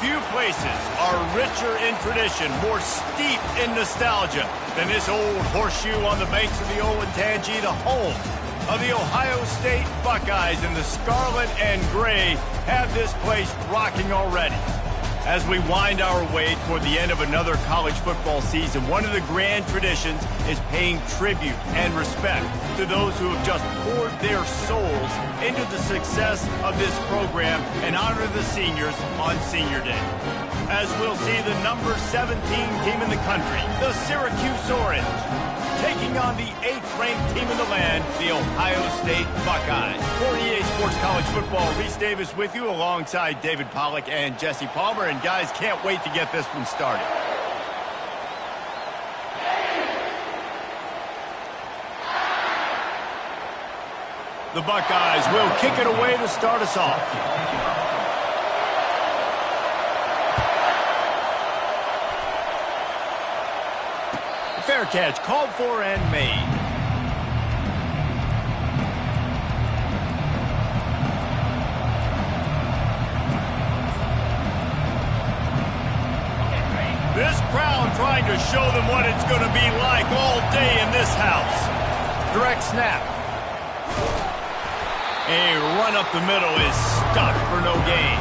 Few places are richer in tradition, more steep in nostalgia than this old horseshoe on the banks of the old Ncaa, the home of the Ohio State Buckeyes. And the scarlet and gray have this place rocking already. As we wind our way toward the end of another college football season, one of the grand traditions is paying tribute and respect to those who have just poured their souls into the success of this program and honor the seniors on Senior Day. As we'll see the number 17 team in the country, the Syracuse Orange, taking on the 8th-ranked team in the land, the Ohio State Buckeyes. For EA Sports College Football, Reese Davis with you alongside David Pollack and Jesse Palmer. And guys, can't wait to get this one started. The Buckeyes will kick it away to start us off. Fair catch, called for and made. This crowd trying to show them what it's going to be like all day in this house. Direct snap. A run up the middle is stuck for no gain.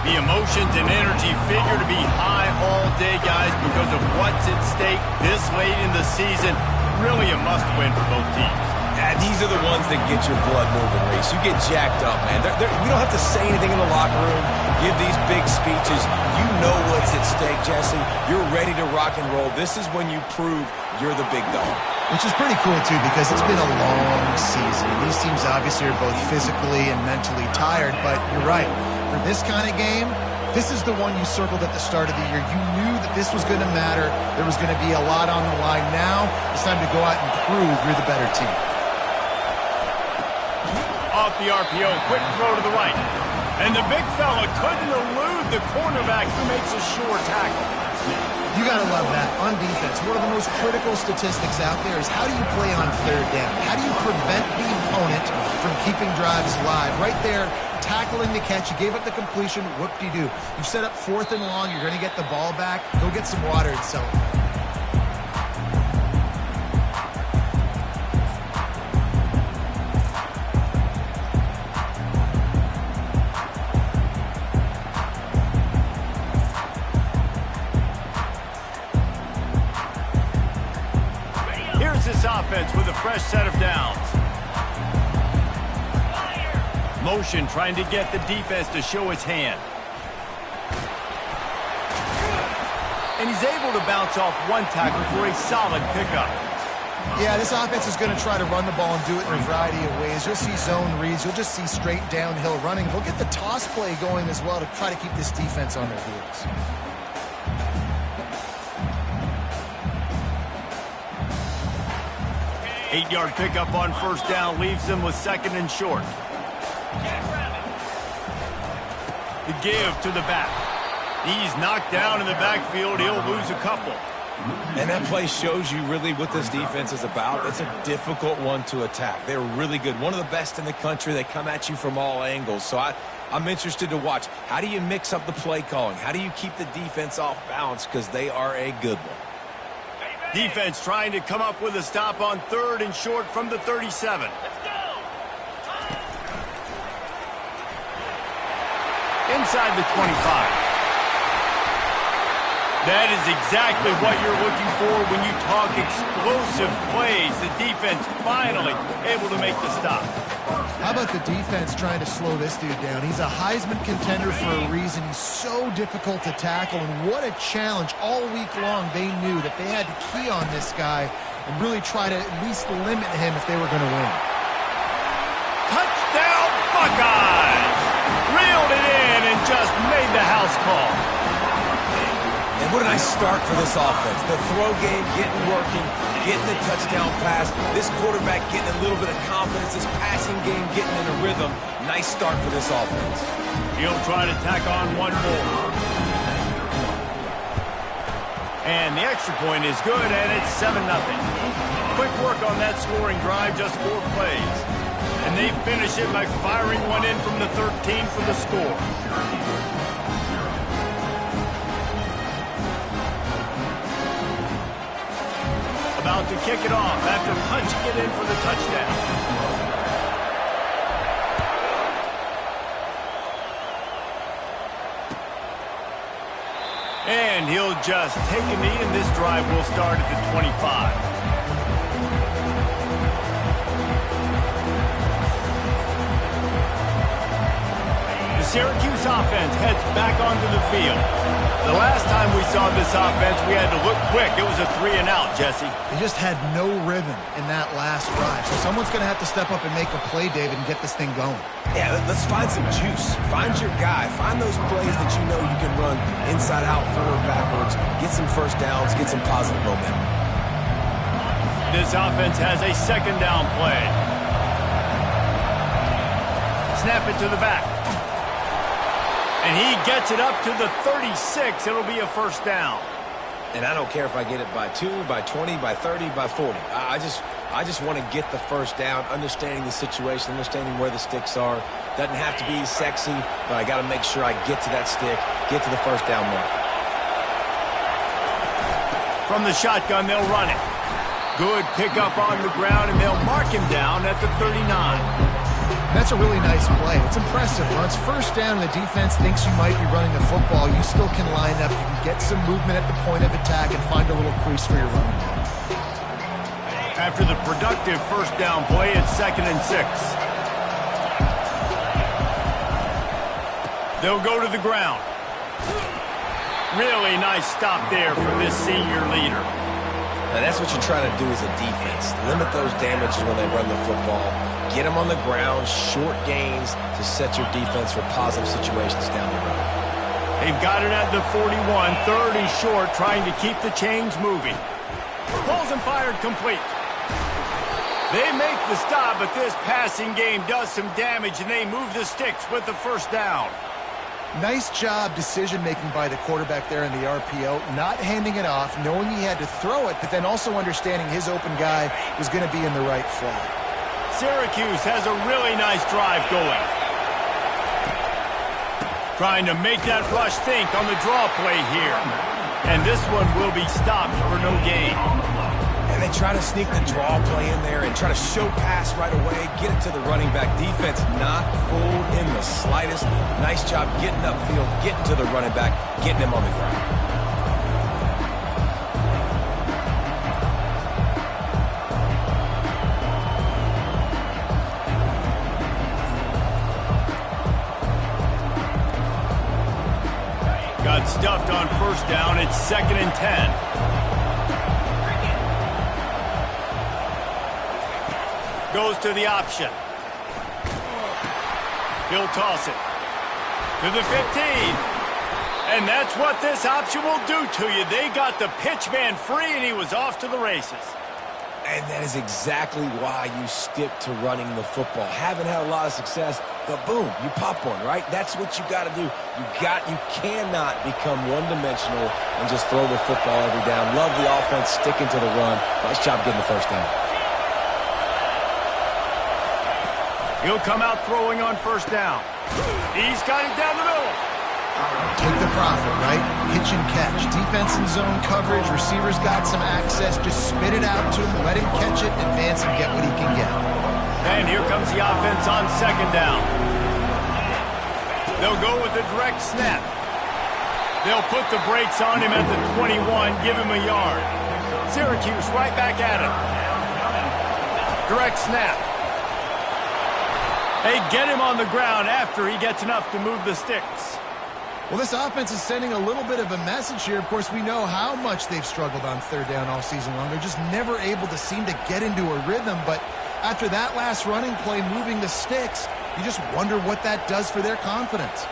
The emotions and energy figure to be high all day, guys, because of what's at stake this late in the season. Really a must-win for both teams. Yeah, these are the ones that get your blood moving, Reese. You get jacked up, man. We don't have to say anything in the locker room, give these big speeches. You know what's at stake, Jesse. You're ready to rock and roll. This is when you prove you're the big dog. Which is pretty cool, too, because it's been a long season. These teams obviously are both physically and mentally tired, but you're right. For this kind of game, this is the one you circled at the start of the year. You knew that this was going to matter. There was going to be a lot on the line. Now, it's time to go out and prove you're the better team. Off the RPO, quick throw to the right. And the big fella couldn't elude the cornerback who makes a sure tackle. You got to love that. On defense, one of the most critical statistics out there is how do you play on third down? How do you prevent the opponent from keeping drives alive? Right there, tackling the catch. You gave up the completion. Whoop-de-doo. You set up 4th and long. You're going to get the ball back. Go get some water and celebrate. This offense with a fresh set of downs. Motion trying to get the defense to show his hand. And he's able to bounce off one tackle for a solid pickup. Yeah, this offense is going to try to run the ball and do it in a variety of ways. You'll see zone reads. You'll just see straight downhill running. They'll get the toss play going as well to try to keep this defense on their heels. Eight-yard pickup on first down leaves them with 2nd and short. The give to the back. He's knocked down in the backfield. He'll lose a couple. And that play shows you really what this defense is about. It's a difficult one to attack. They're really good. One of the best in the country. They come at you from all angles. So I'm interested to watch. How do you mix up the play calling? How do you keep the defense off balance? Because they are a good one. Defense trying to come up with a stop on 3rd and short from the 37. Let's go! Inside the 25. That is exactly what you're looking for when you talk explosive plays. The defense finally able to make the stop. How about the defense trying to slow this dude down? He's a Heisman contender for a reason. He's so difficult to tackle, and what a challenge. All week long, they knew that they had to key on this guy and really try to at least limit him if they were going to win. Touchdown, Buckeyes! Reeled it in and just made the house call. And what a nice start for this offense. The throw game getting working, getting the touchdown pass. This quarterback getting a little bit of confidence. This passing game getting in a rhythm. Nice start for this offense. He'll try to tack on one more. And the extra point is good, and it's 7-0. Quick work on that scoring drive, just 4 plays. And they finish it by firing one in from the 13 for the score. about to kick it off after punching it in for the touchdown. And he'll just take a knee, and this drive will start at the 25. The Syracuse offense heads back onto the field. The last time we saw this offense, we had to look quick. It was a 3-and-out, Jesse. They just had no rhythm in that last drive. So someone's going to have to step up and make a play, David, and get this thing going. Yeah, let's find some juice. Find your guy. Find those plays that you know you can run inside out, forward, backwards. Get some first downs. Get some positive momentum. This offense has a second down play. Snap it to the back. And he gets it up to the 36. It'll be a first down. And I don't care if I get it by 2, by 20, by 30, by 40. I just want to get the first down, understanding the situation, understanding where the sticks are. Doesn't have to be sexy, but I got to make sure I get to that stick, get to the first down mark. From the shotgun, they'll run it. Good pickup on the ground, and they'll mark him down at the 39. That's a really nice play. It's impressive. When it's first down and the defense thinks you might be running the football, you still can line up. You can get some movement at the point of attack and find a little crease for your running back. After the productive first down play, it's 2nd and 6. They'll go to the ground. Really nice stop there from this senior leader. Now that's what you're trying to do as a defense. Limit those damages when they run the football. Get them on the ground, short gains to set your defense for positive situations down the road. They've got it at the 41, 3rd and short, trying to keep the chains moving. Pulls and fired complete. They make the stop, but this passing game does some damage, and they move the sticks with the first down. Nice job decision-making by the quarterback there in the RPO, not handing it off, knowing he had to throw it, but then also understanding his open guy was going to be in the right flat. Syracuse has a really nice drive going. Trying to make that rush think on the draw play here. And this one will be stopped for no gain. And they try to sneak the draw play in there and try to show pass right away, get it to the running back. Defense not fooled in the slightest. Nice job getting upfield, getting to the running back, getting him on the ground. Got stuffed on first down. It's 2nd and 10. Goes to the option. He'll toss it to the 15. And that's what this option will do to you. They got the pitch man free, and he was off to the races. And that is exactly why you stick to running the football. Haven't had a lot of success, but boom, you pop one, right? That's what you got to do. You cannot become one-dimensional and just throw the football every down. Love the offense sticking to the run. Nice job getting the first down. He'll come out throwing on first down. He's got it down the middle. Take the profit, right? Hitch and catch. Defense in zone coverage. Receivers got some access. Just spit it out to him. Let him catch it, advance, and get what he can get. And here comes the offense on second down. They'll go with a direct snap. They'll put the brakes on him at the 21, give him a yard. Syracuse right back at him. Direct snap. They get him on the ground after he gets enough to move the sticks. Well, this offense is sending a little bit of a message here. Of course, we know how much they've struggled on third down all season long. They're just never able to seem to get into a rhythm. But after that last running play, moving the sticks, you just wonder what that does for their confidence.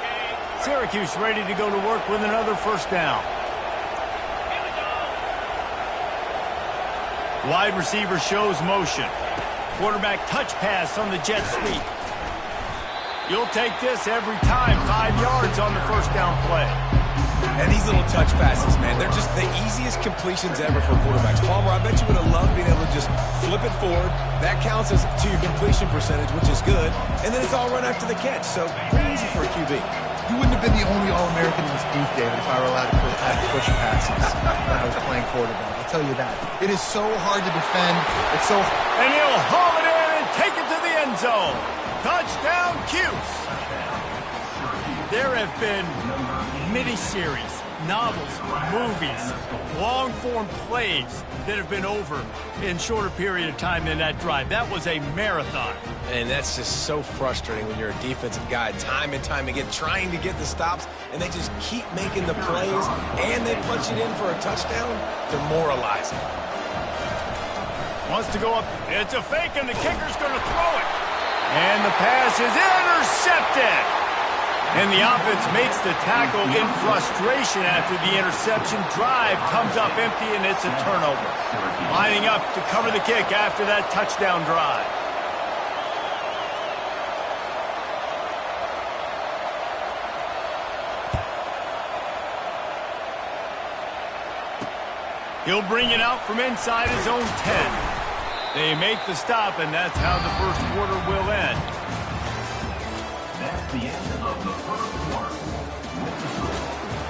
Syracuse ready to go to work with another first down. Wide receiver shows motion. Quarterback touch pass on the jet sweep. You'll take this every time. 5 yards on the first down play. And these little touch passes, man, they're just the easiest completions ever for quarterbacks. Palmer, I bet you would have loved being able to just flip it forward. That counts as to your completion percentage, which is good. And then it's all run after the catch, so pretty easy for a QB. You wouldn't have been the only All-American in this booth, David, if I were allowed to push passes when I was playing quarterback. I'll tell you that. It is so hard to defend. It's so... And he'll haul it in and take it to the end zone. Touchdown, Cuse. There have been miniseries, novels, movies, long-form plays that have been over in shorter period of time than that drive. That was a marathon. And that's just so frustrating when you're a defensive guy time and time again trying to get the stops, and they just keep making the plays, and they punch it in for a touchdown. Demoralizing. Wants to go up. It's a fake, and the kicker's going to throw it. And the pass is intercepted. And the offense makes the tackle in frustration after the interception. Drive comes up empty, and it's a turnover. Lining up to cover the kick after that touchdown drive. He'll bring it out from inside his own 10. They make the stop, and that's how the first quarter will end. That's the end of the first quarter. With the score,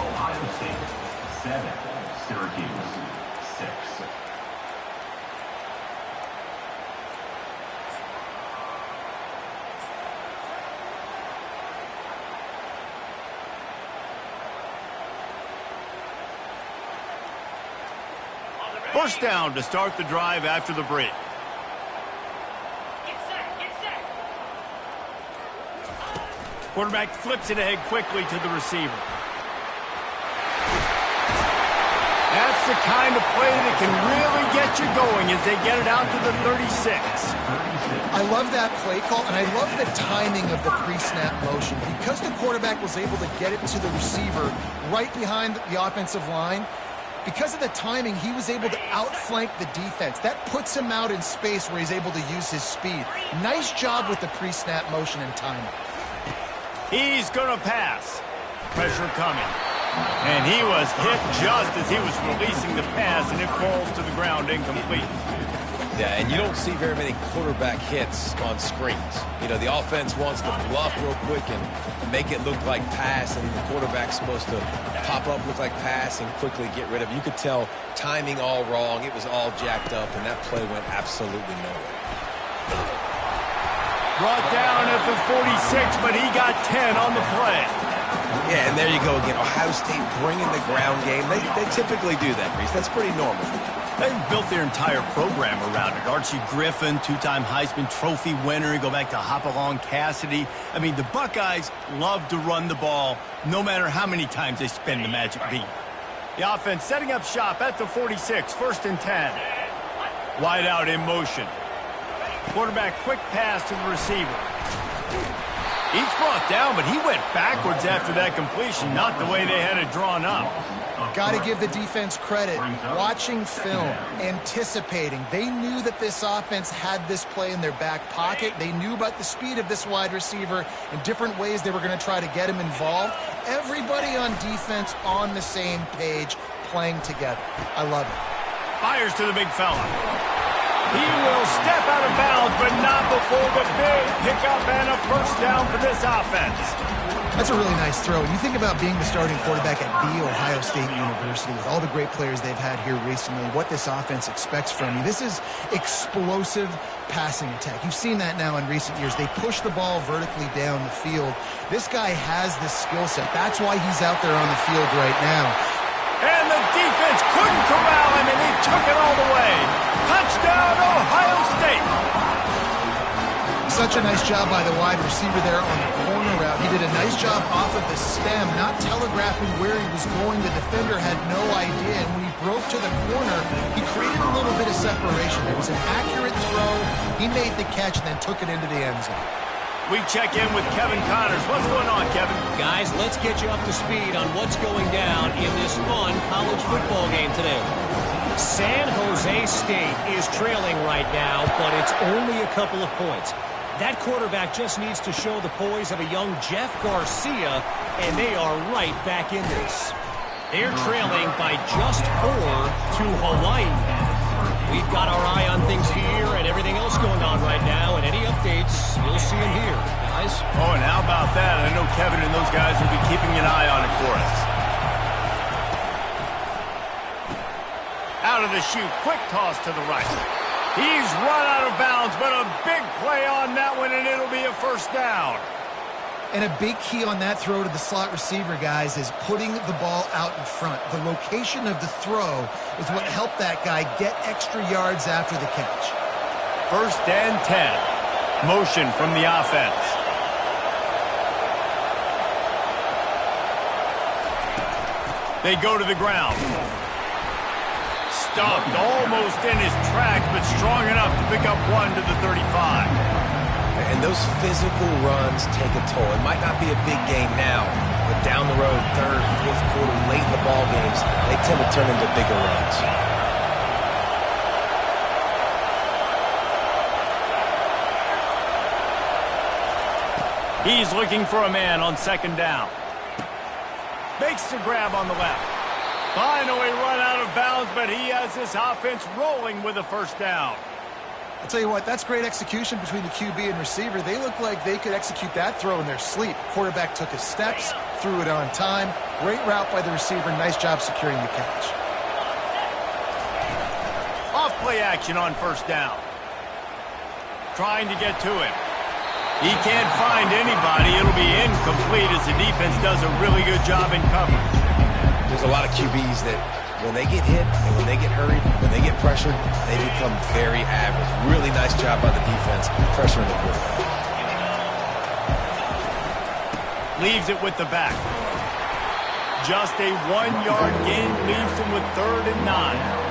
Ohio State 7, Syracuse 6. First down to start the drive after the break. Quarterback flips it ahead quickly to the receiver. That's the kind of play that can really get you going as they get it out to the 36. I love that play call, and I love the timing of the pre-snap motion. Because the quarterback was able to get it to the receiver right behind the offensive line, because of the timing, he was able to outflank the defense. That puts him out in space where he's able to use his speed. Nice job with the pre-snap motion and timing. He's going to pass. Pressure coming. And he was hit just as he was releasing the pass, and it falls to the ground incomplete. Yeah, and you don't see very many quarterback hits on screens. You know, the offense wants to bluff real quick and make it look like pass, and the quarterback's supposed to pop up, look like pass, and quickly get rid of it. You could tell timing all wrong. It was all jacked up, and that play went absolutely nowhere. Brought down at the 46, but he got 10 on the play. Yeah, and there you go again. Ohio State bringing the ground game. They typically do that, Reese. That's pretty normal. They've built their entire program around it. Archie Griffin, two-time Heisman Trophy winner. You go back to Hopalong Cassidy. I mean, the Buckeyes love to run the ball no matter how many times they spin the magic beat. The offense setting up shop at the 46, 1st and 10. Wide out in motion. Quarterback quick pass to the receiver. Each brought down, but he went backwards after that completion, not the way they had it drawn up. Got to give the defense credit. Watching film, anticipating. They knew that this offense had this play in their back pocket. They knew about the speed of this wide receiver and different ways they were going to try to get him involved. Everybody on defense on the same page, playing together. I love it. Fires to the big fella. He will step out of bounds, but not before the big pickup and a first down for this offense. That's a really nice throw. You think about being the starting quarterback at The Ohio State University with all the great players they've had here recently, what this offense expects from you. This is explosive passing attack. You've seen that now in recent years. They push the ball vertically down the field. This guy has this skill set. That's why he's out there on the field right now. And the defense couldn't corral him, and he took it all the way. Touchdown, Ohio State. Such a nice job by the wide receiver there on the corner route. He did a nice job off of the stem, not telegraphing where he was going. The defender had no idea, and when he broke to the corner, he created a little bit of separation. It was an accurate throw. He made the catch and then took it into the end zone. We check in with Kevin Connors. What's going on, Kevin? Guys, let's get you up to speed on what's going down in this fun college football game today. San Jose State is trailing right now, but it's only a couple of points. That quarterback just needs to show the poise of a young Jeff Garcia, and they are right back in this. They're trailing by just 4 to Hawaii. We've got our eye on things here and everything else going on right now, and any updates, you'll see them here, guys. Oh, and how about that? I know Kevin and those guys will be keeping an eye on it for us. Out out of the chute. Quick toss to the right. He's run out of bounds, but a big play on that one, and it'll be a first down. And a big key on that throw to the slot receiver, guys, is putting the ball out in front. The location of the throw is what helped that guy get extra yards after the catch. 1st and 10. Motion from the offense. They go to the ground. Stuffed almost in his tracks, but strong enough to pick up 1 to the 35. And those physical runs take a toll. It might not be a big game now, but down the road, 3rd, 4th quarter, late in the ball games, they tend to turn into bigger runs. He's looking for a man on 2nd down. Makes the grab on the left. Finally run out of bounds, but he has this offense rolling with a 1st down. I'll tell you what, that's great execution between the QB and receiver. They look like they could execute that throw in their sleep. Quarterback took his steps, threw it on time. Great route by the receiver. Nice job securing the catch. Off play action on 1st down. Trying to get to him. He can't find anybody. It'll be incomplete as the defense does a really good job in coverage. There's a lot of QBs that when they get hit and when they get hurried, when they get pressured, they become very average. Really nice job by the defense, pressuring the quarterback. Leaves it with the back. Just a 1-yard gain leaves him with 3rd and 9.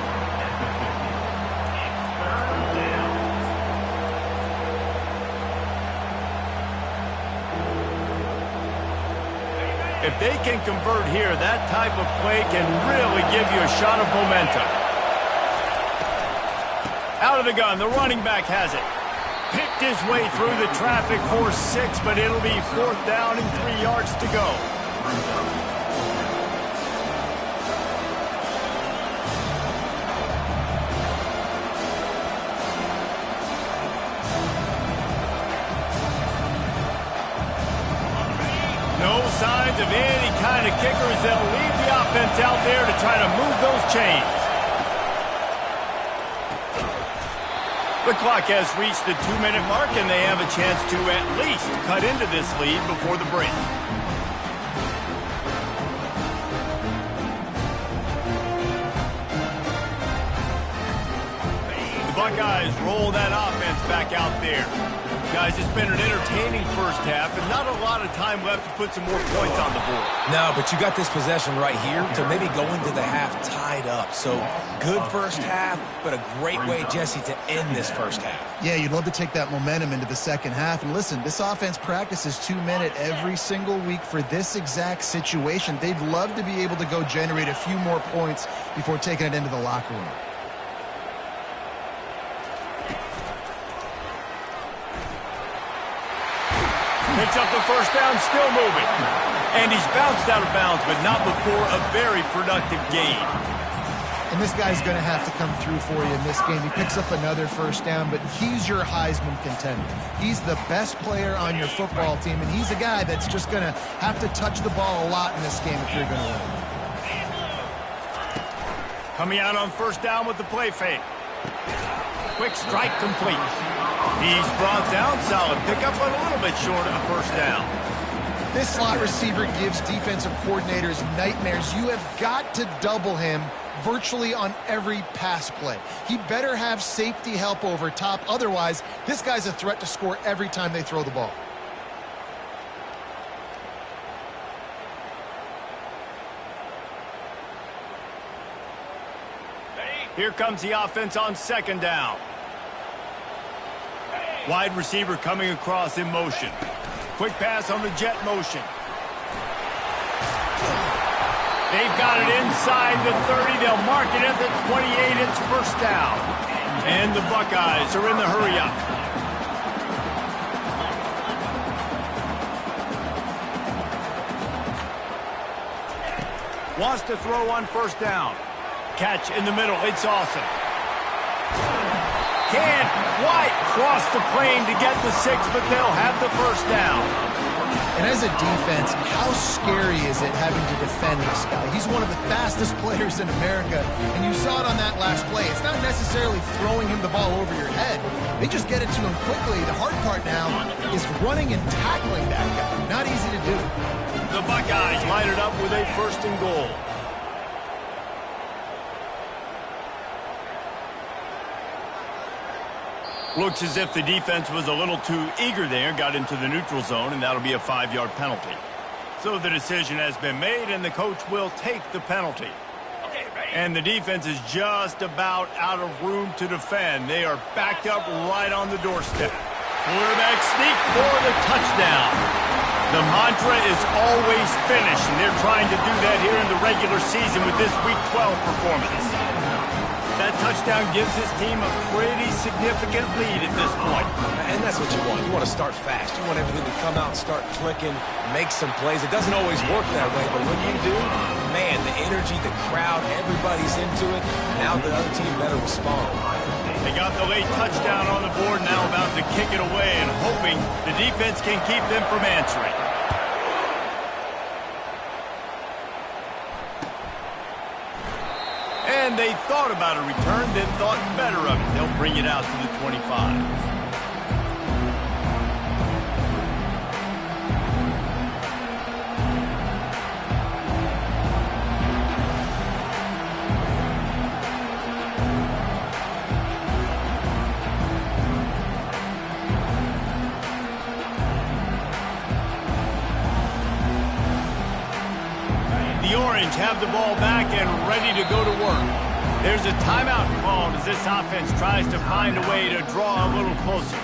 If they can convert here, that type of play can really give you a shot of momentum. Out of the gun, the running back has it. Picked his way through the traffic for 6, but it'll be 4th down and 3 yards to go. No signs of any kind of kickers. They'll leave the offense out there to try to move those chains. The clock has reached the 2-minute mark, and they have a chance to at least cut into this lead before the break. The Buckeyes roll that offense back out there. Guys, it's been an entertaining first half and not a lot of time left to put some more points on the board. No, but you got this possession right here to maybe go into the half tied up. So good first half, but a great way, Jesse, to end this first half. Yeah, you'd love to take that momentum into the second half. And listen, this offense practices 2-minute every single week for this exact situation. They'd love to be able to go generate a few more points before taking it into the locker room. Picks up the 1st down, still moving. And he's bounced out of bounds, but not before a very productive gain. And this guy's going to have to come through for you in this game. He picks up another 1st down, but he's your Heisman contender. He's the best player on your football team, and he's a guy that's just going to have to touch the ball a lot in this game if you're going to win. Coming out on 1st down with the play fake. Quick strike complete. He's brought down, solid pickup, but a little bit short of the 1st down. This slot receiver gives defensive coordinators nightmares. You have got to double him virtually on every pass play. He better have safety help over top. Otherwise, this guy's a threat to score every time they throw the ball. Here comes the offense on 2nd down. Wide receiver coming across in motion. Quick pass on the jet motion. They've got it inside the 30. They'll mark it at the 28. It's 1st down. And the Buckeyes are in the hurry up. Wants to throw on 1st down. Catch in the middle. It's awesome. Can't quite cross the plane to get the 6, but they'll have the 1st down. And as a defense, how scary is it having to defend this guy? He's one of the fastest players in America, and you saw it on that last play. It's not necessarily throwing him the ball over your head. They just get it to him quickly. The hard part now is running and tackling that guy. Not easy to do. The Buckeyes line it up with a 1st and goal. Looks as if the defense was a little too eager there, got into the neutral zone, and that'll be a 5-yard penalty. So the decision has been made, and the coach will take the penalty. And the defense is just about out of room to defend. They are backed up right on the doorstep. Quarterback sneak for the touchdown. The mantra is always finish, and they're trying to do that here in the regular season with this Week 12 performance. That touchdown gives his team a pretty significant lead at this point. And that's what you want. You want to start fast. You want everything to come out and start clicking, make some plays. It doesn't always work that way, but when you do, man, the energy, the crowd, everybody's into it. Now the other team better respond. They got the late touchdown on the board, now about to kick it away and hoping the defense can keep them from answering. And they thought about a return, then thought better of it. They'll bring it out to the 25. The Orange have the ball back and ready to go to work. There's a timeout called as this offense tries to find a way to draw a little closer.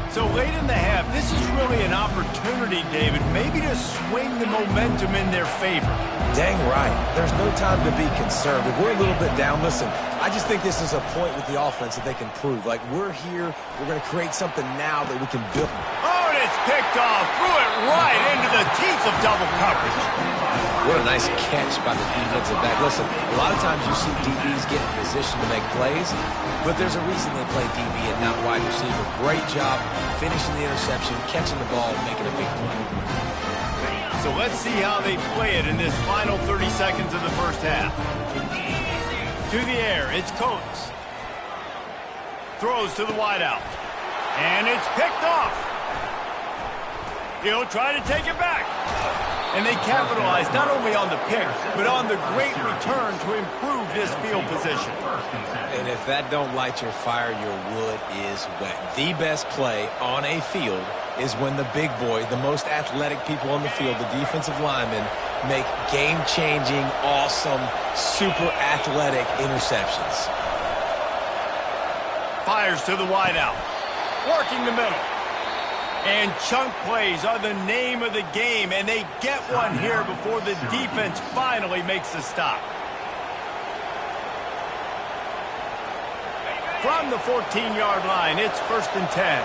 So late in the half, this is really an opportunity, David, maybe to swing the momentum in their favor. Dang right. There's no time to be conservative. We're a little bit down. Listen, I just think this is a point with the offense that they can prove. Like, we're here, we're going to create something now that we can build. Oh, and it's picked off, threw it right into the teeth of double coverage. What a nice catch by the defensive back. Listen, a lot of times you see DBs get in position to make plays, but there's a reason they play DB and not wide receiver. Great job finishing the interception, catching the ball, and making a big play. So let's see how they play it in this final 30 seconds of the first half. To the air, it's Coates. Throws to the wideout. And it's picked off. He'll try to take it back. And they capitalize not only on the pick, but on the great return to improve this field position. And if that don't light your fire, your wood is wet. The best play on a field is when the big boy, the most athletic people on the field, the defensive linemen, make game-changing, awesome, super athletic interceptions. Fires to the wideout. Working the middle. And chunk plays are the name of the game, and they get one here before the defense finally makes a stop. From the 14-yard line, it's 1st and 10.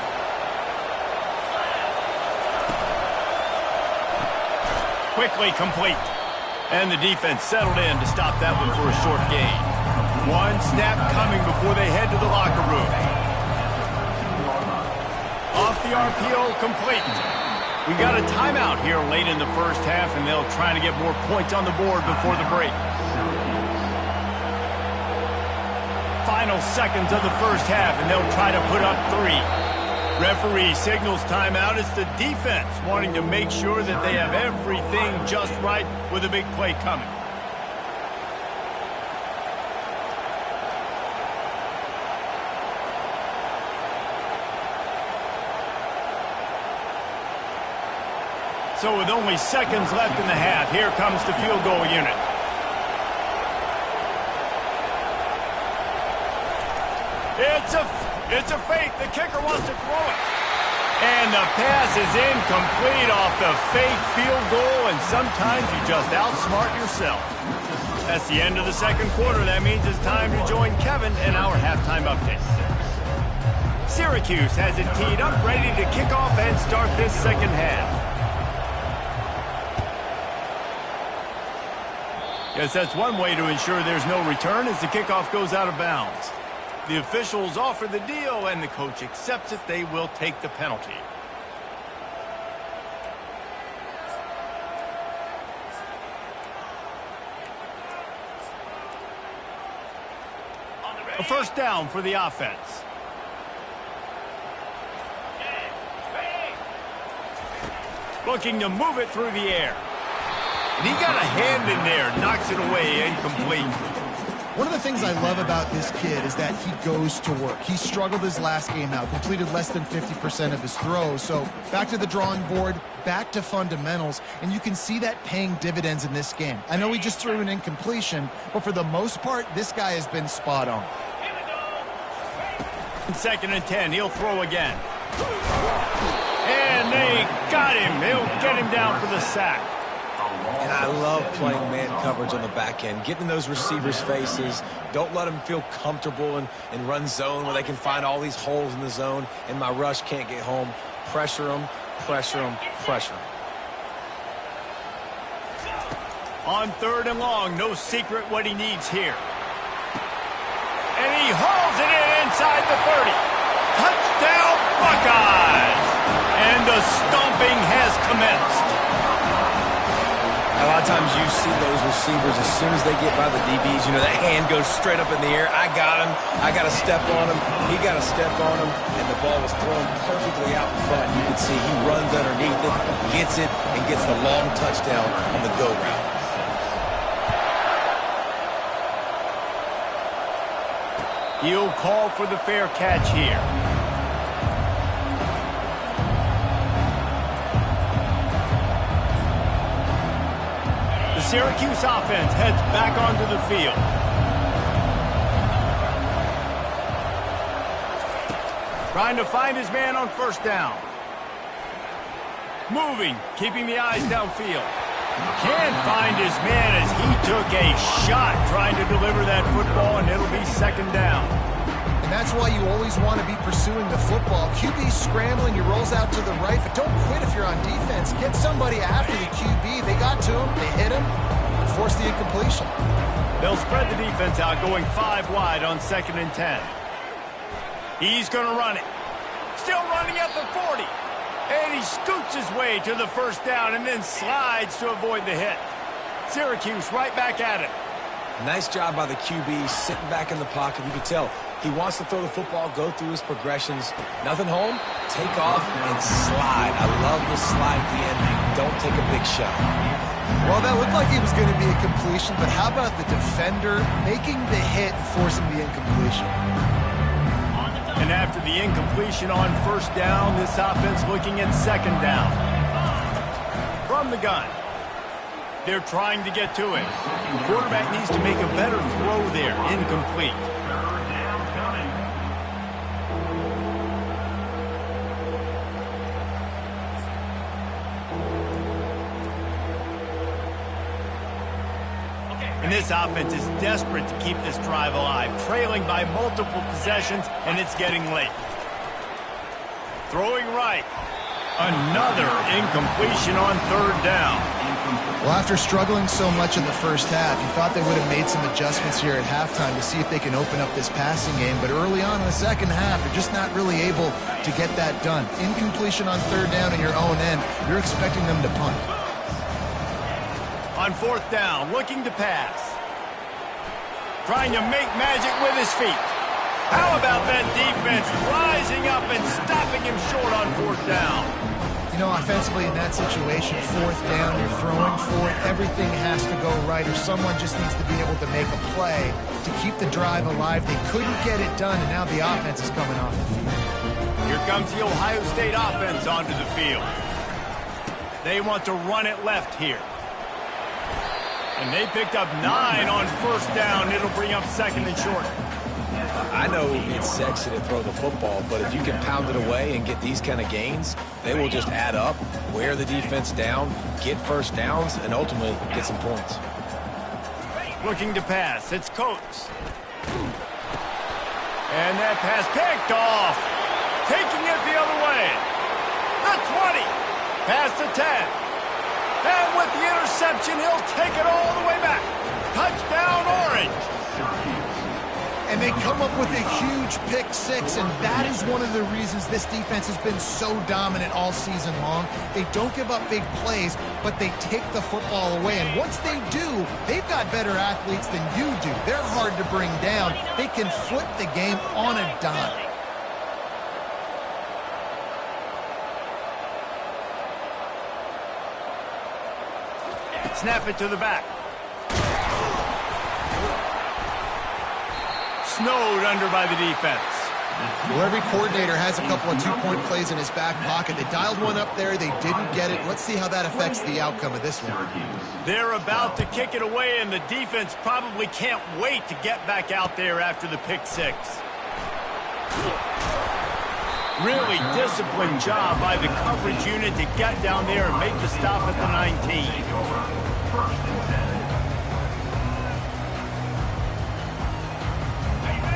Quickly complete. And the defense settled in to stop that one for a short gain. One snap coming before they head to the locker room. Off the RPO, complete. We got a timeout here late in the first half, and they'll try to get more points on the board before the break. Final seconds of the first half, and they'll try to put up 3. Referee signals timeout. It's the defense wanting to make sure that they have everything just right with a big play coming. So with only seconds left in the half, here comes the field goal unit. It's a fake. The kicker wants to throw it. And the pass is incomplete off the fake field goal, and sometimes you just outsmart yourself. That's the end of the second quarter. That means it's time to join Kevin in our halftime update. Syracuse has it teed up, ready to kick off and start this second half. Yes, that's one way to ensure there's no return as the kickoff goes out of bounds. The officials offer the deal, and the coach accepts it. They will take the penalty. A first down for the offense. Looking to move it through the air. And he got a hand in there, knocks it away, incomplete. One of the things I love about this kid is that he goes to work. He struggled his last game out, completed less than 50% of his throws. So back to the drawing board, back to fundamentals, and you can see that paying dividends in this game. I know he just threw an incompletion, but for the most part, this guy has been spot on. 2nd and 10, he'll throw again. And they got him. They'll get him down for the sack. And I love playing man coverage on the back end, getting in those receivers' faces. Don't let them feel comfortable in run zone where they can find all these holes in the zone and my rush can't get home. Pressure them, pressure them, pressure them. On 3rd and long, no secret what he needs here. And he hauls it in inside the 30. Touchdown, Buckeyes! And the stomping has commenced. A lot of times you see those receivers, as soon as they get by the DBs, you know, that hand goes straight up in the air. I got him. I got to step on him. He got to step on him. And the ball was thrown perfectly out in front. You can see he runs underneath it, gets it, and gets the long touchdown on the go route. He'll call for the fair catch here. Syracuse offense heads back onto the field. Trying to find his man on 1st down. Moving, keeping the eyes downfield. Can't find his man as he took a shot trying to deliver that football, and it'll be 2nd down. And that's why you always want to be pursuing the football. QB scrambling, he rolls out to the right, but don't quit if you're on defense. Get somebody after the QB. They got to him, they hit him, and forced the incompletion. They'll spread the defense out, going 5 wide on 2nd and 10. He's going to run it. Still running at the 40. And he scoots his way to the 1st down and then slides to avoid the hit. Syracuse right back at it. Nice job by the QB, sitting back in the pocket. You can tell he wants to throw the football, go through his progressions. Nothing home, take off and slide. I love the slide at the end. Don't take a big shot. Well, that looked like it was going to be a completion, but how about the defender making the hit and forcing the incompletion? And after the incompletion on 1st down, this offense looking at 2nd down. From the gun. They're trying to get to it. The quarterback needs to make a better throw there. Incomplete. And this offense is desperate to keep this drive alive, trailing by multiple possessions, and it's getting late. Throwing right. Another incompletion on 3rd down. Well, after struggling so much in the 1st half, you thought they would have made some adjustments here at halftime to see if they can open up this passing game. But early on in the 2nd half, they're just not really able to get that done. Incompletion on 3rd down in your own end, you're expecting them to punt. On 4th down, looking to pass. Trying to make magic with his feet. How about that defense rising up and stopping him short on 4th down? You know, offensively in that situation, 4th down, you're throwing for it. Everything has to go right, or someone just needs to be able to make a play to keep the drive alive. They couldn't get it done, and now the offense is coming off the field. Here comes the Ohio State offense onto the field. They want to run it left here. And they picked up 9 on 1st down. It'll bring up 2nd and short. I know it's sexy to throw the football, but if you can pound it away and get these kind of gains, they will just add up, wear the defense down, get 1st downs, and ultimately get some points. Looking to pass. It's Coates. And that pass picked off. Taking it the other way. The 20. Past the 10. And with the interception, he'll take it all the way back. Touchdown, Orange. And they come up with a huge pick six, and that is one of the reasons this defense has been so dominant all season long. They don't give up big plays, but they take the football away. And once they do, they've got better athletes than you do. They're hard to bring down. They can flip the game on a dime. Snap it to the back. Snowed under by the defense. Well, every coordinator has a couple of two-point plays in his back pocket. They dialed one up there. They didn't get it. Let's see how that affects the outcome of this one. They're about to kick it away, and the defense probably can't wait to get back out there after the pick six. Really disciplined job by the coverage unit to get down there and make the stop at the 19.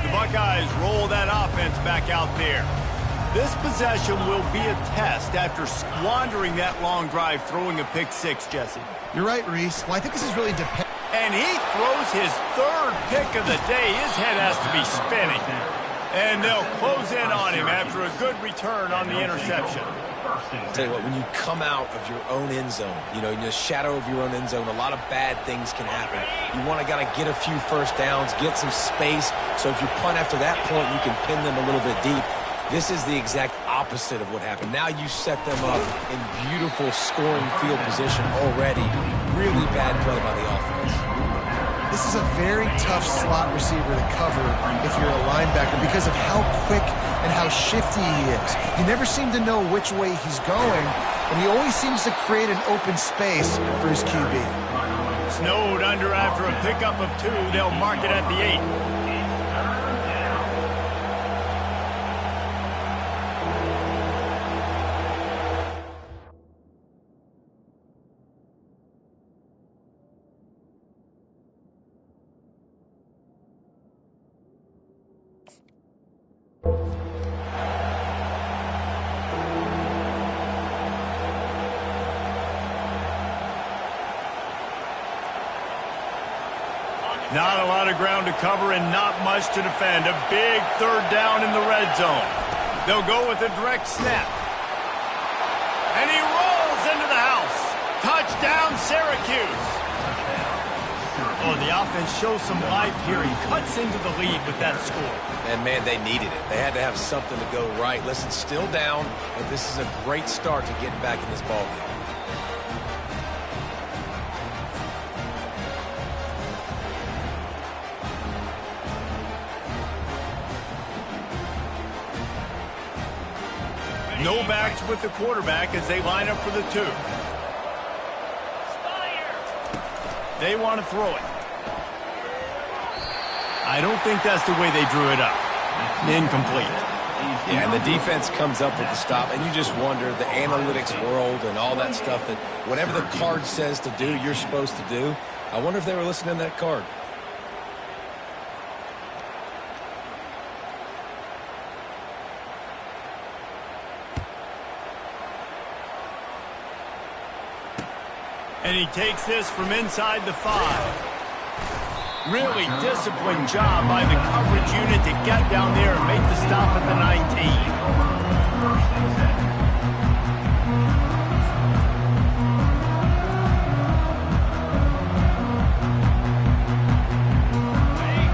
The Buckeyes roll that offense back out there. This possession will be a test after squandering that long drive throwing a pick six, Jesse. You're right, Reese. Well, I think this is really dependent. And he throws his third pick of the day. His head has to be spinning. And they'll close in on him after a good return on the interception. I'll tell you what, when you come out of your own end zone, you know, in the shadow of your own end zone, a lot of bad things can happen. You want to get a few first downs, get some space, so if you punt after that point, you can pin them a little bit deep. This is the exact opposite of what happened. Now you set them up in beautiful scoring field position already. Really bad play by the offense. This is a very tough slot receiver to cover if you're a linebacker because of how quick and how shifty he is. You never seem to know which way he's going, and he always seems to create an open space for his QB. Snowed under after a pickup of 2. They'll mark it at the 8. Not a lot of ground to cover and not much to defend. A big third down in the red zone. They'll go with a direct snap. And he rolls into the house. Touchdown, Syracuse. Oh, the offense shows some life here. He cuts into the lead with that score. And, man, they needed it. They had to have something to go right. Listen, still down, but this is a great start to getting back in this ballgame. No backs with the quarterback as they line up for the 2. They want to throw it. I don't think that's the way they drew it up. Incomplete. Yeah, and the defense comes up with the stop, and you just wonder, the analytics world and all that stuff, that whatever the card says to do, you're supposed to do. I wonder if they were listening to that card. And he takes this from inside the 5. Really disciplined job by the coverage unit to get down there and make the stop at the 19.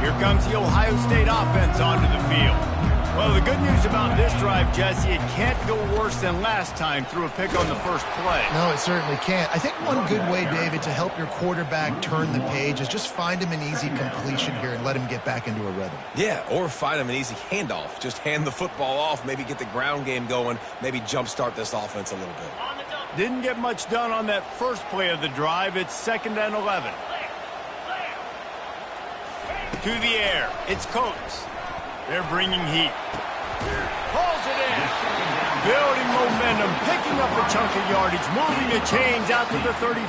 Here comes the Ohio State offense onto the field. Well, the good news about this drive, Jesse, it can't go worse than last time through a pick on the first play. No, it certainly can't. I think one good way, David, to help your quarterback turn the page is just find him an easy completion here and let him get back into a rhythm. Yeah, or find him an easy handoff. Just hand the football off, maybe get the ground game going, maybe jumpstart this offense a little bit. Didn't get much done on that first play of the drive. It's 2nd and 11. To the air. It's Coates. They're bringing heat. Pulls it in. Building momentum, picking up a chunk of yardage, moving the chains out to the 34.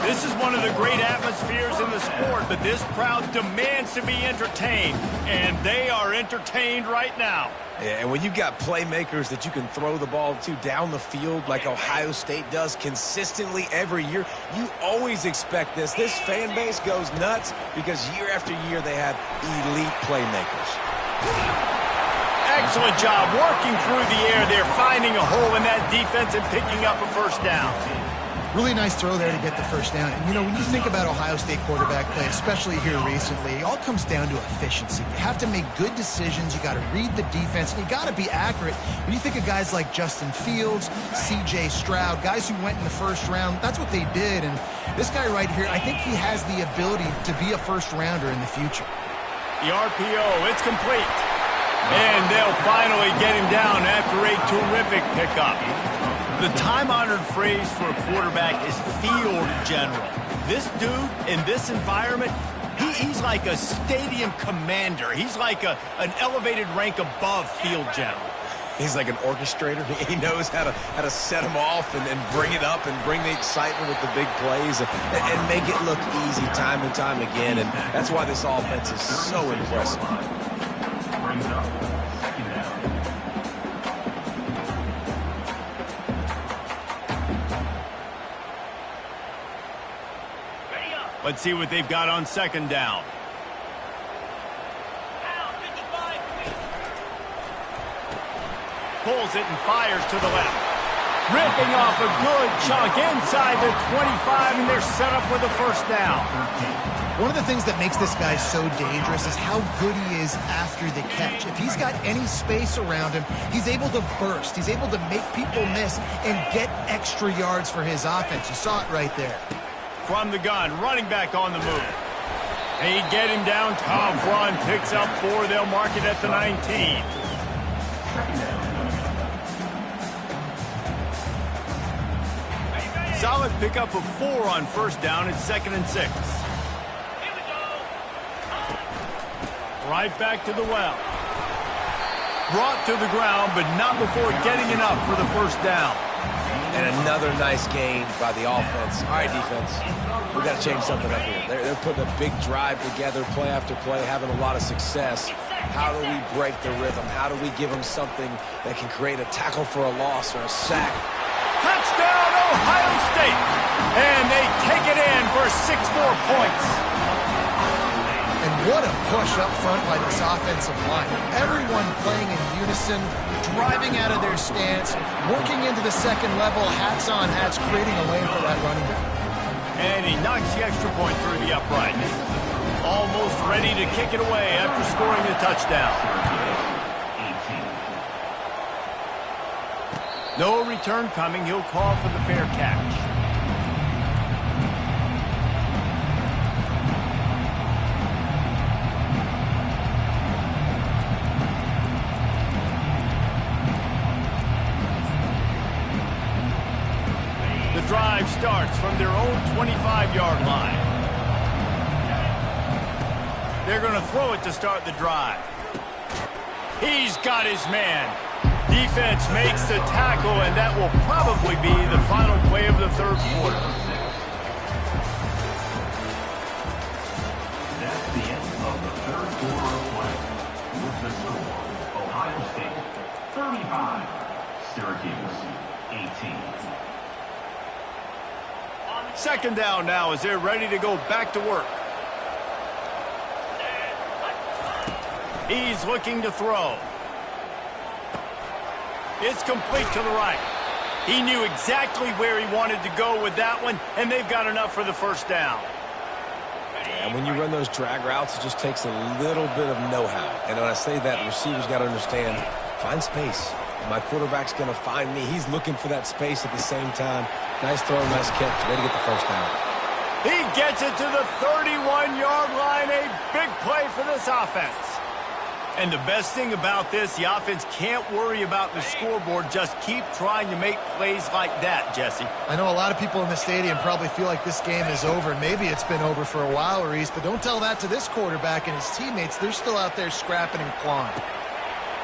This is one of the great atmospheres in the sport, but this crowd demands to be entertained, and they are entertained right now. Yeah, and when you've got playmakers that you can throw the ball to down the field like Ohio State does consistently every year, you always expect this. This fan base goes nuts because year after year they have elite playmakers. Excellent job working through the air there, finding a hole in that defense and picking up a first down. Really nice throw there to get the first down. And, you know, when you think about Ohio State quarterback play, especially here recently, it all comes down to efficiency. You have to make good decisions. You got to read the defense, and you got to be accurate. When you think of guys like Justin Fields, C.J. Stroud, guys who went in the first round, that's what they did. And this guy right here, I think he has the ability to be a first-rounder in the future. The RPO, it's complete. And they'll finally get him down after a terrific pickup. The time-honored phrase for a quarterback is field general. This dude, in this environment, he's like a stadium commander. He's like an elevated rank above field general. He's like an orchestrator. He knows how to set them off and bring it up and bring the excitement with the big plays and make it look easy time and time again. And that's why this offense is so impressive. Brings up second down. Let's see what they've got on second down. Pulls it and fires to the left. Ripping off a good chunk inside the 25, and they're set up with a first down. One of the things that makes this guy so dangerous is how good he is after the catch. If he's got any space around him, he's able to burst. He's able to make people miss and get extra yards for his offense. You saw it right there. From the gun, running back on the move. They get him down. Tough run, picks up 4. They'll mark it at the 19. Solid pickup of 4 on first down. It's 2nd and 6. Right back to the well. Brought to the ground, but not before getting enough for the first down. And another nice gain by the offense. All right, defense, we got to change something up here. They're putting a big drive together, play after play, having a lot of success. How do we break the rhythm? How do we give them something that can create a tackle for a loss or a sack? Touchdown, Ohio State! And they take it in for 6 more points. And what a push up front by this offensive line. Everyone playing in unison, driving out of their stance, working into the second level, hats on hats, creating a lane for that running back. And he knocks the extra point through the upright. Almost ready to kick it away after scoring the touchdown. No return coming. He'll call for the fair catch. The drive starts from their own 25-yard line. They're going to throw it to start the drive. He's got his man. Defense makes the tackle, and that will probably be the final play of the third quarter. That's the end of the third quarter of play. With the score, Ohio State 35, Syracuse 18. Second down now as they're ready to go back to work. He's looking to throw. It's complete to the right. He knew exactly where he wanted to go with that one, and they've got enough for the first down. And when you run those drag routes, it just takes a little bit of know-how. And when I say that, the receivers got to understand, find space. My quarterback's going to find me. He's looking for that space at the same time. Nice throw, nice catch. Way to get the first down. He gets it to the 31-yard line. A big play for this offense. And the best thing about this, the offense can't worry about the scoreboard. Just keep trying to make plays like that, Jesse. I know a lot of people in the stadium probably feel like this game is over. Maybe it's been over for a while, Reese, but don't tell that to this quarterback and his teammates. They're still out there scrapping and clawing.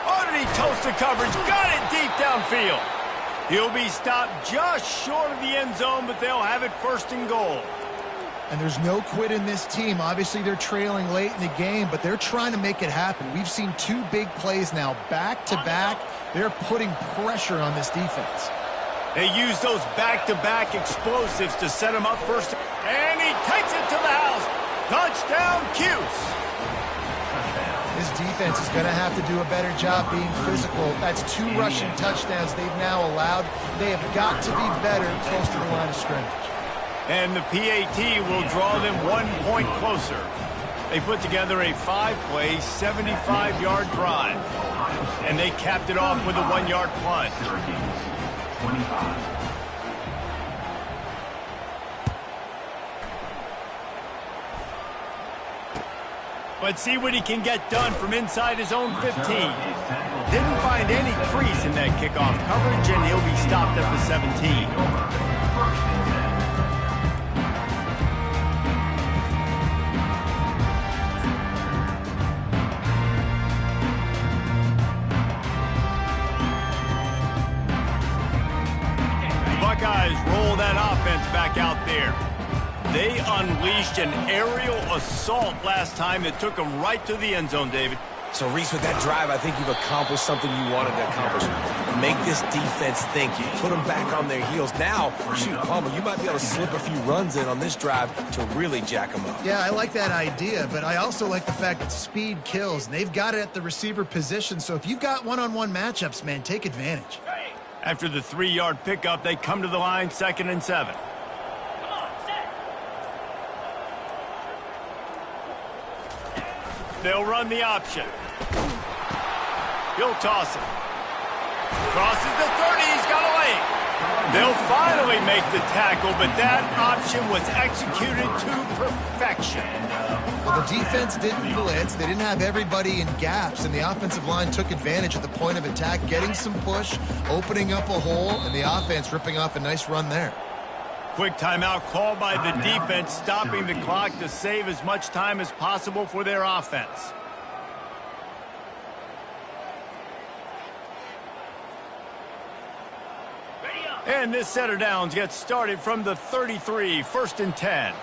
Underneath toasted coverage, got it deep downfield. He'll be stopped just short of the end zone, but they'll have it 1st and goal. And there's no quit in this team. Obviously, they're trailing late in the game, but they're trying to make it happen. We've seen 2 big plays now, back-to-back. They're putting pressure on this defense. They use those back-to-back explosives to set him up first. And he takes it to the house. Touchdown, Cuse. This defense is going to have to do a better job being physical. That's 2 rushing touchdowns they've now allowed. They have got to be better close to the line of scrimmage. And the PAT will draw them 1 point closer. They put together a 5-play, 75-yard drive. And they capped it off with a 1-yard plunge. 25. Let's see what he can get done from inside his own 15. Didn't find any crease in that kickoff coverage, and he'll be stopped at the 17. Buckeyes roll that offense back out there. They unleashed an aerial assault last time that took them right to the end zone, David. So, Reese, with that drive, I think you've accomplished something you wanted to accomplish. Make this defense think. You put them back on their heels. Now, shoot, Palmer, you might be able to slip a few runs in on this drive to really jack them up. Yeah, I like that idea, but I also like the fact that speed kills. And they've got it at the receiver position, so if you've got one-on-one matchups, man, take advantage. After the 3-yard pickup, they come to the line, 2nd and 7. They'll run the option. He'll toss it. Crosses the 30. He's got a lane. They'll finally make the tackle, but that option was executed to perfection. Well, the defense didn't blitz. They didn't have everybody in gaps, and the offensive line took advantage of the point of attack, getting some push, opening up a hole, and the offense ripping off a nice run there. Quick timeout called by the defense, stopping the clock to save as much time as possible for their offense. And this set of downs gets started from the 33, 1st and 10.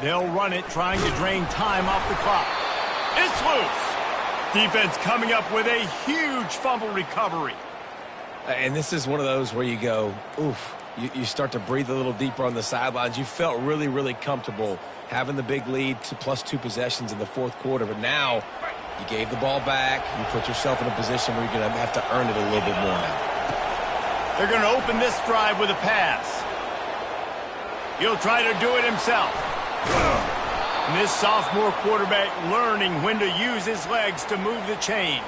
They'll run it, trying to drain time off the clock. It's loose. Defense coming up with a huge fumble recovery. And this is one of those where you go, oof, you start to breathe a little deeper on the sidelines. You felt really, really comfortable having the big lead to +2 possessions in the 4th quarter. But now you gave the ball back. You put yourself in a position where you're going to have to earn it a little bit more now. They're going to open this drive with a pass. He'll try to do it himself. And this sophomore quarterback learning when to use his legs to move the chains.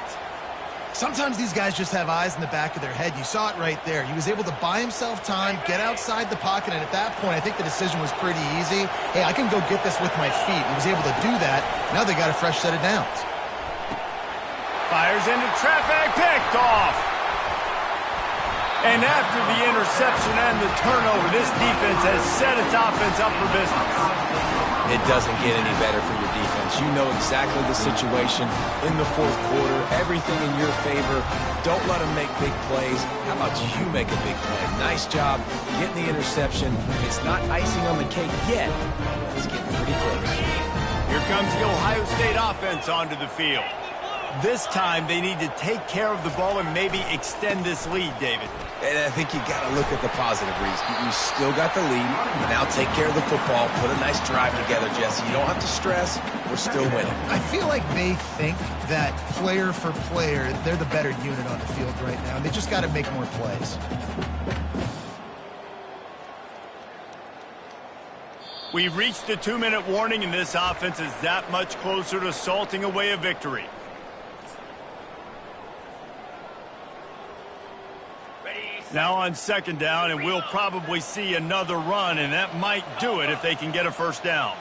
Sometimes these guys just have eyes in the back of their head. You saw it right there. He was able to buy himself time, get outside the pocket, and at that point, I think the decision was pretty easy. Hey, I can go get this with my feet. He was able to do that. Now they got a fresh set of downs. Fires into traffic, picked off. And after the interception and the turnover, this defense has set its offense up for business. It doesn't get any better for your defense. You know exactly the situation in the 4th quarter. Everything in your favor. Don't let them make big plays. How about you make a big play? Nice job getting the interception. It's not icing on the cake yet, but it's getting pretty close. Here comes the Ohio State offense onto the field. This time, they need to take care of the ball and maybe extend this lead, David. And I think you got to look at the positive, Reese. You still got the lead. Now take care of the football. Put a nice drive together, Jesse. You don't have to stress. We're still winning. I feel like they think that player for player, they're the better unit on the field right now. They just got to make more plays. We've reached the 2-minute warning, and this offense is that much closer to salting away a victory. Now on 2nd down, and we'll probably see another run, and that might do it if they can get a 1st down.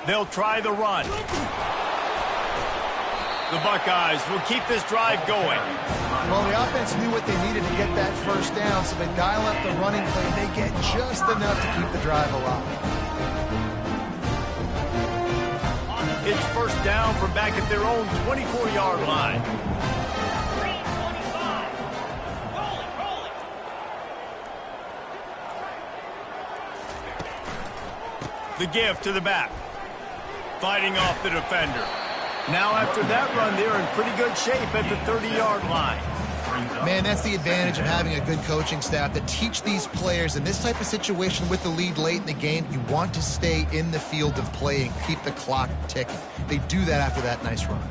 They'll try the run. The Buckeyes will keep this drive going. Well, the offense knew what they needed to get that 1st down, so they dial up the running play, and they get just enough to keep the drive alive. It's first down from back at their own 24-yard line. The give to the back. Fighting off the defender. Now after that run, they're in pretty good shape at the 30-yard line. Man, that's the advantage of having a good coaching staff that teach these players in this type of situation with the lead late in the game. You want to stay in the field of play and keep the clock ticking. They do that after that nice run.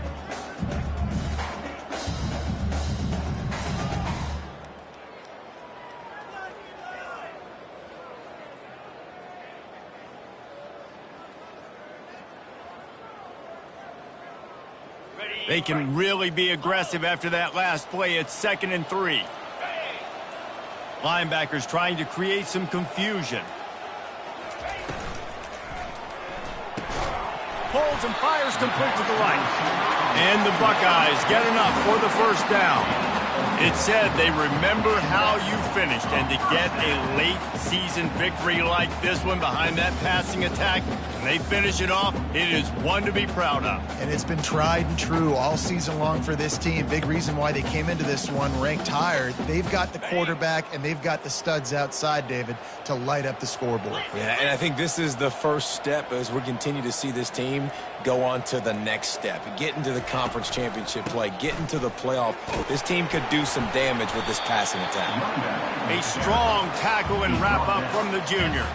They can really be aggressive after that last play. It's 2nd and 3. Linebackers trying to create some confusion. Holds and fires complete to the right. And the Buckeyes get enough for the first down. It said they remember how you finished, and to get a late-season victory like this one behind that passing attack, and they finish it off, it is one to be proud of. And it's been tried and true all season long for this team. Big reason why they came into this one ranked higher. They've got the quarterback, and they've got the studs outside, David, to light up the scoreboard. Yeah, and I think this is the first step as we continue to see this team go on to the next step. Get into the conference championship play. Get into the playoff. This team could do some damage with this passing attack. A strong tackle and wrap-up from the junior.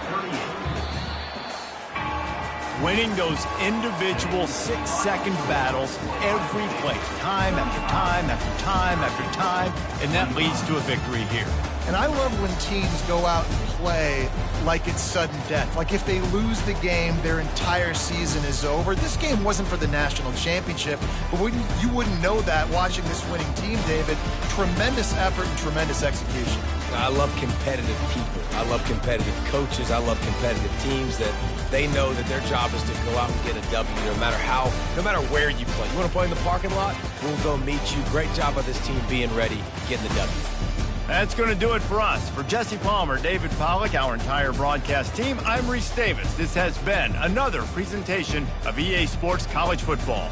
Winning those individual 6-second battles every play, time after time after time after time, and that leads to a victory here. And I love when teams go out and play like it's sudden death. Like if they lose the game, their entire season is over. This game wasn't for the national championship, but you wouldn't know that watching this winning team, David. Tremendous effort and tremendous execution. I love competitive people. I love competitive coaches. I love competitive teams that they know that their job is to go out and get a W no matter where you play. You want to play in the parking lot? We'll go meet you. Great job of this team being ready, getting the W. That's going to do it for us. For Jesse Palmer, David Pollack, our entire broadcast team, I'm Reese Davis. This has been another presentation of EA Sports College Football.